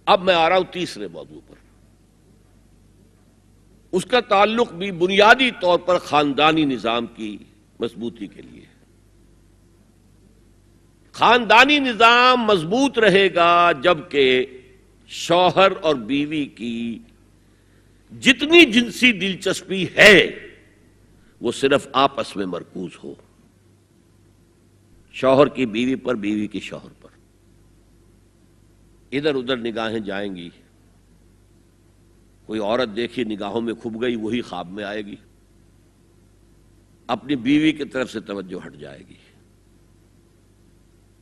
اب میں آ رہا ہوں تیسرے موضوع پر. اس کا تعلق بھی بنیادی طور پر خاندانی نظام کی مضبوطی کے لیے. خاندانی نظام مضبوط رہے گا جبکہ شوہر اور بیوی کی جتنی جنسی دلچسپی ہے وہ صرف آپس میں مرکوز ہو. شوہر کی بیوی پر، بیوی کی شوہر پر. ادھر ادھر نگاہیں جائیں گی. کوئی عورت دیکھی نگاہوں میں کھب گئی، وہی خواب میں آئے گی، اپنی بیوی کی طرف سے توجہ ہٹ جائے گی.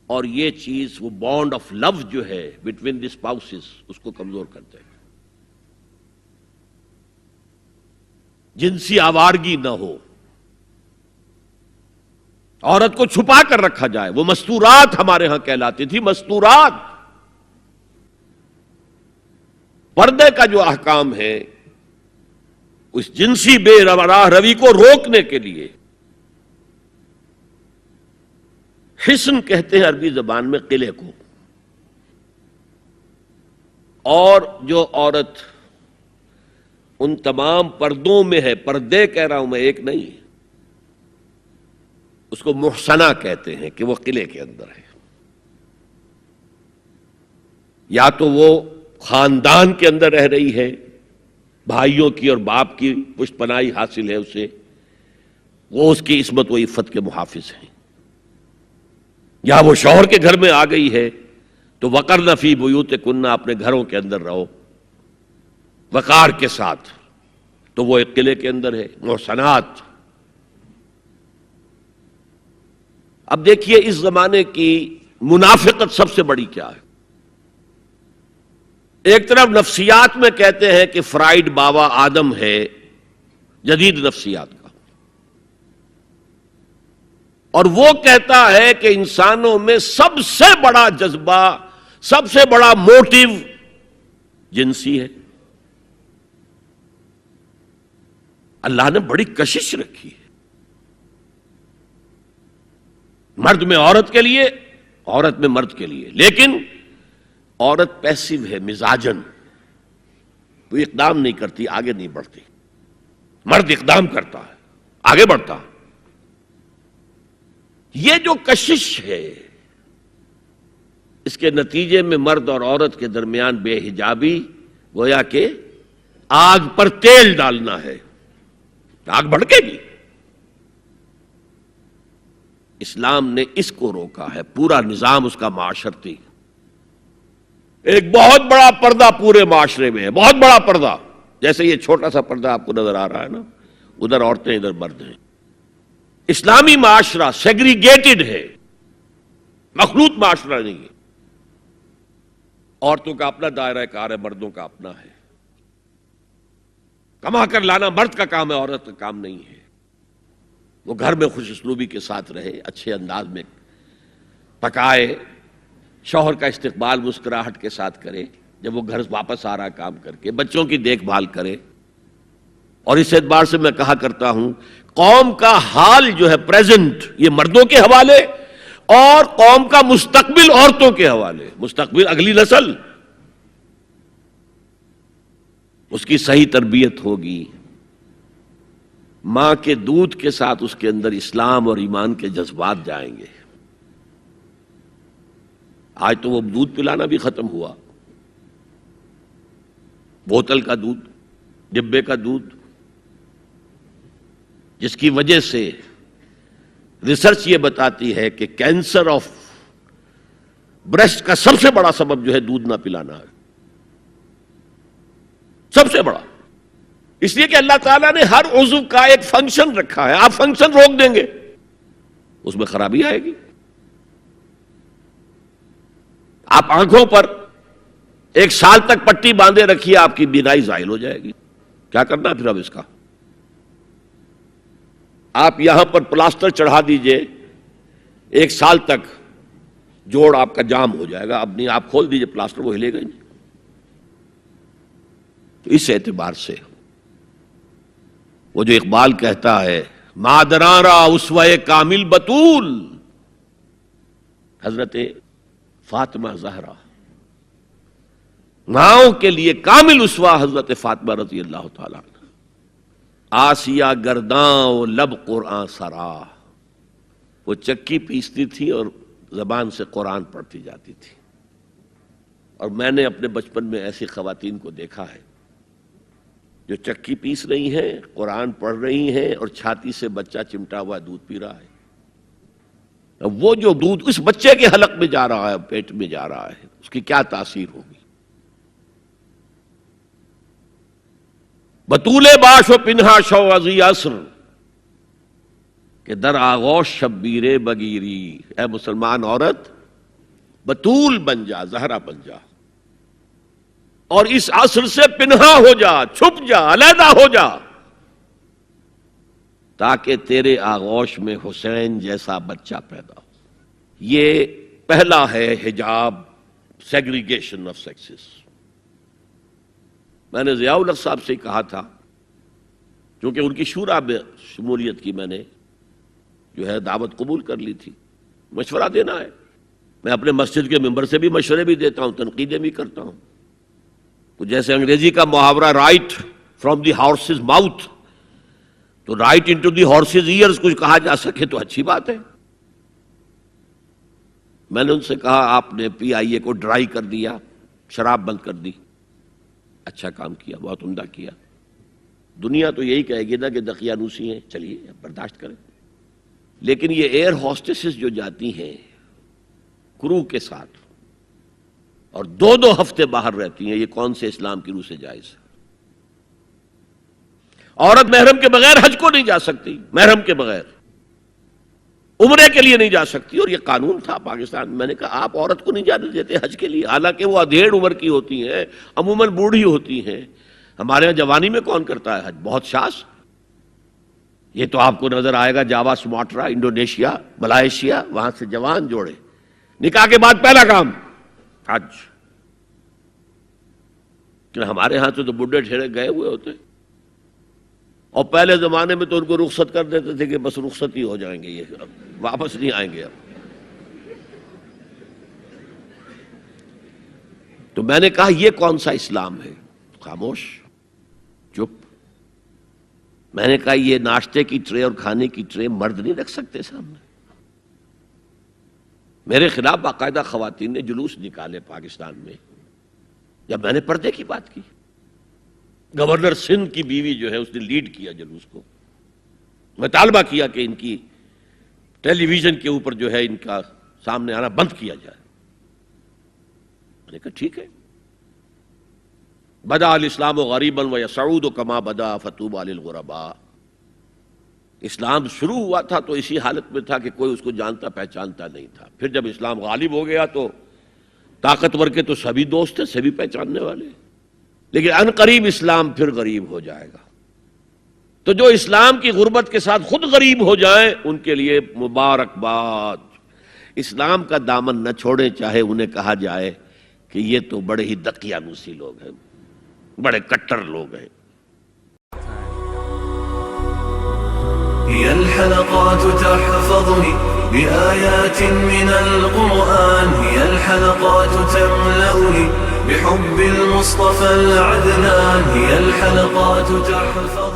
اور یہ چیز وہ بانڈ آف لو جو ہے بٹوین دی اسپاؤسز اس کو کمزور کر دے گا. جنسی آوارگی نہ ہو، عورت کو چھپا کر رکھا جائے. وہ مستورات ہمارے ہاں کہلاتی تھی، مستورات. پردے کا جو احکام ہے اس جنسی بے راہ روی کو روکنے کے لیے حسن کہتے ہیں عربی زبان میں قلعے کو. اور جو عورت ان تمام پردوں میں ہے، پردے کہہ رہا ہوں میں، ایک نہیں، اس کو محسنہ کہتے ہیں کہ وہ قلعے کے اندر ہے. یا تو وہ خاندان کے اندر رہ رہی ہے، بھائیوں کی اور باپ کی پشت پناہی حاصل ہے اسے، وہ اس کی عصمت و عفت کے محافظ ہیں. یا وہ شوہر کے گھر میں آ گئی ہے تو وقرن فی بیوتکن، اپنے گھروں کے اندر رہو وقار کے ساتھ، تو وہ ایک قلعے کے اندر ہے. محسنات. اب دیکھیے اس زمانے کی منافقت سب سے بڑی کیا ہے. ایک طرف نفسیات میں کہتے ہیں کہ فرائیڈ بابا آدم ہے جدید نفسیات کا، اور وہ کہتا ہے کہ انسانوں میں سب سے بڑا جذبہ، سب سے بڑا موٹیو جنسی ہے. اللہ نے بڑی کشش رکھی ہے، مرد میں عورت کے لیے، عورت میں مرد کے لیے. لیکن عورت پیسیو ہے مزاجن، وہ اقدام نہیں کرتی، آگے نہیں بڑھتی. مرد اقدام کرتا ہے، آگے بڑھتا. یہ جو کشش ہے اس کے نتیجے میں مرد اور عورت کے درمیان بے حجابی گویا کہ آگ پر تیل ڈالنا ہے. آگ بھڑکے گی. اسلام نے اس کو روکا ہے. پورا نظام اس کا معاشرتی، ایک بہت بڑا پردہ پورے معاشرے میں ہے، بہت بڑا پردہ. جیسے یہ چھوٹا سا پردہ آپ کو نظر آ رہا ہے نا، ادھر عورتیں ادھر مرد ہیں. اسلامی معاشرہ سیگریگیٹڈ ہے، مخلوط معاشرہ نہیں ہے. عورتوں کا اپنا دائرہ کار ہے، مردوں کا اپنا ہے. کما کر لانا مرد کا کام ہے، عورت کا کام نہیں ہے. وہ گھر میں خوش اسلوبی کے ساتھ رہے، اچھے انداز میں پکائے، شوہر کا استقبال مسکراہٹ کے ساتھ کرے جب وہ گھر واپس آ رہا کام کر کے، بچوں کی دیکھ بھال کرے. اور اس اعتبار سے میں کہا کرتا ہوں قوم کا حال جو ہے پریزنٹ یہ مردوں کے حوالے، اور قوم کا مستقبل عورتوں کے حوالے. مستقبل اگلی نسل، اس کی صحیح تربیت ہوگی، ماں کے دودھ کے ساتھ اس کے اندر اسلام اور ایمان کے جذبات جائیں گے. آج تو وہ دودھ پلانا بھی ختم ہوا. بوتل کا دودھ، ڈبے کا دودھ، جس کی وجہ سے ریسرچ یہ بتاتی ہے کہ کینسر آف بریسٹ کا سب سے بڑا سبب جو ہے دودھ نہ پلانا ہے. سب سے بڑا. اس لیے کہ اللہ تعالیٰ نے ہر عضو کا ایک فنکشن رکھا ہے. آپ فنکشن روک دیں گے اس میں خرابی آئے گی. آپ آنکھوں پر 1 سال تک پٹی باندھے رکھیے، آپ کی بینائی زائل ہو جائے گی. کیا کرنا پھر اب اس کا؟ آپ یہاں پر پلاسٹر چڑھا دیجئے، 1 سال تک جوڑ آپ کا جام ہو جائے گا. اب نہیں، آپ کھول دیجئے پلاسٹر، وہ ہلے گا ہی نہیں. تو اس اعتبار سے وہ جو اقبال کہتا ہے مادراں را اسوہ کامل بطول، حضرت فاطمہ زہرا ماؤں کے لیے کامل اسوہ حضرت فاطمہ رضی اللہ تعالیٰ عنہ. آسیہ گرداں و لب قرآن سرا، وہ چکی پیستی تھی اور زبان سے قرآن پڑھتی جاتی تھی. اور میں نے اپنے بچپن میں ایسی خواتین کو دیکھا ہے جو چکی پیس رہی ہیں، قرآن پڑھ رہی ہیں اور چھاتی سے بچہ چمٹا ہوا دودھ پی رہا ہے. وہ جو دودھ اس بچے کے حلق میں جا رہا ہے، پیٹ میں جا رہا ہے، اس کی کیا تاثیر ہوگی. بطول باش و پنہا شو ازی عصر کہ در آغوش شبیر بگیری. اے مسلمان عورت، بطول بن جا، زہرا بن جا، اور اس عصر سے پنہا ہو جا، چھپ جا، علیحدہ ہو جا، تاکہ تیرے آغوش میں حسین جیسا بچہ پیدا ہو. یہ پہلا ہے حجاب، سیگریگیشن آف سیکسز. میں نے ضیاء الحق صاحب سے کہا تھا، کیونکہ ان کی شورا میں شمولیت کی میں نے جو ہے دعوت قبول کر لی تھی. مشورہ دینا ہے. میں اپنے مسجد کے ممبر سے بھی مشورے بھی دیتا ہوں، تنقیدیں بھی کرتا ہوں. تو جیسے انگریزی کا محاورہ right from the horses mouth, تو right into the horses ears کچھ کہا جا سکے تو اچھی بات ہے. میں نے ان سے کہا آپ نے پی آئی اے کو ڈرائی کر دیا، شراب بند کر دی. اچھا کام کیا، بہت عمدہ کیا. دنیا تو یہی کہے گی نا کہ دقیانوسی ہیں، چلیے برداشت کریں. لیکن یہ ایئر ہوسٹسز جو جاتی ہیں کرو کے ساتھ اور 2 ہفتے باہر رہتی ہیں، یہ کون سے اسلام کی روح سے جائز ہے؟ عورت محرم کے بغیر حج کو نہیں جا سکتی، محرم کے بغیر عمرے کے لیے نہیں جا سکتی. اور یہ قانون تھا پاکستان میں. نے کہا آپ عورت کو نہیں جانے دیتے حج کے لیے، حالانکہ وہ ادھیڑ عمر کی ہوتی ہیں، عموماً بوڑھی ہوتی ہیں. ہمارے یہاں جوانی میں کون کرتا ہے حج؟ بہت شاس. یہ تو آپ کو نظر آئے گا جاوا، سماٹرا، انڈونیشیا، ملائیشیا، وہاں سے جوان جوڑے نکاح کے بعد پہلا کام حج. کہ ہمارے ہاں سے تو بڈھے ٹھیرے گئے ہوئے ہوتے، اور پہلے زمانے میں تو ان کو رخصت کر دیتے تھے کہ بس رخصت ہی ہو جائیں گے، یہ اب واپس نہیں آئیں گے. اب تو میں نے کہا یہ کون سا اسلام ہے؟ خاموش، چپ. میں نے کہا یہ ناشتے کی ٹرے اور کھانے کی ٹرے مرد نہیں رکھ سکتے سامنے. میرے خلاف باقاعدہ خواتین نے جلوس نکالے پاکستان میں جب میں نے پردے کی بات کی. گورنر سندھ کی بیوی جو ہے اس نے لیڈ کیا جلوس کو. میں طالبہ کیا کہ ان کی ٹیلی ویژن کے اوپر جو ہے ان کا سامنے آنا بند کیا جائے. میں نے کہا ٹھیک ہے. بدا الاسلام غریبا ویسعود کما بدا فطوبی للغرباء. اسلام شروع ہوا تھا تو اسی حالت میں تھا کہ کوئی اس کو جانتا پہچانتا نہیں تھا. پھر جب اسلام غالب ہو گیا تو طاقتور کے تو سبھی دوست ہیں، سبھی پہچاننے والے. لیکن ان قریب اسلام پھر غریب ہو جائے گا. تو جو اسلام کی غربت کے ساتھ خود غریب ہو جائیں ان کے لیے مبارکباد. اسلام کا دامن نہ چھوڑیں، چاہے انہیں کہا جائے کہ یہ تو بڑے ہی دقیانوسی لوگ ہیں، بڑے کٹر لوگ ہیں. هي الحلقات تحفظني بآيات من القرآن، هي الحلقات تملأني بحب المصطفى العدنان، هي الحلقات تحفظني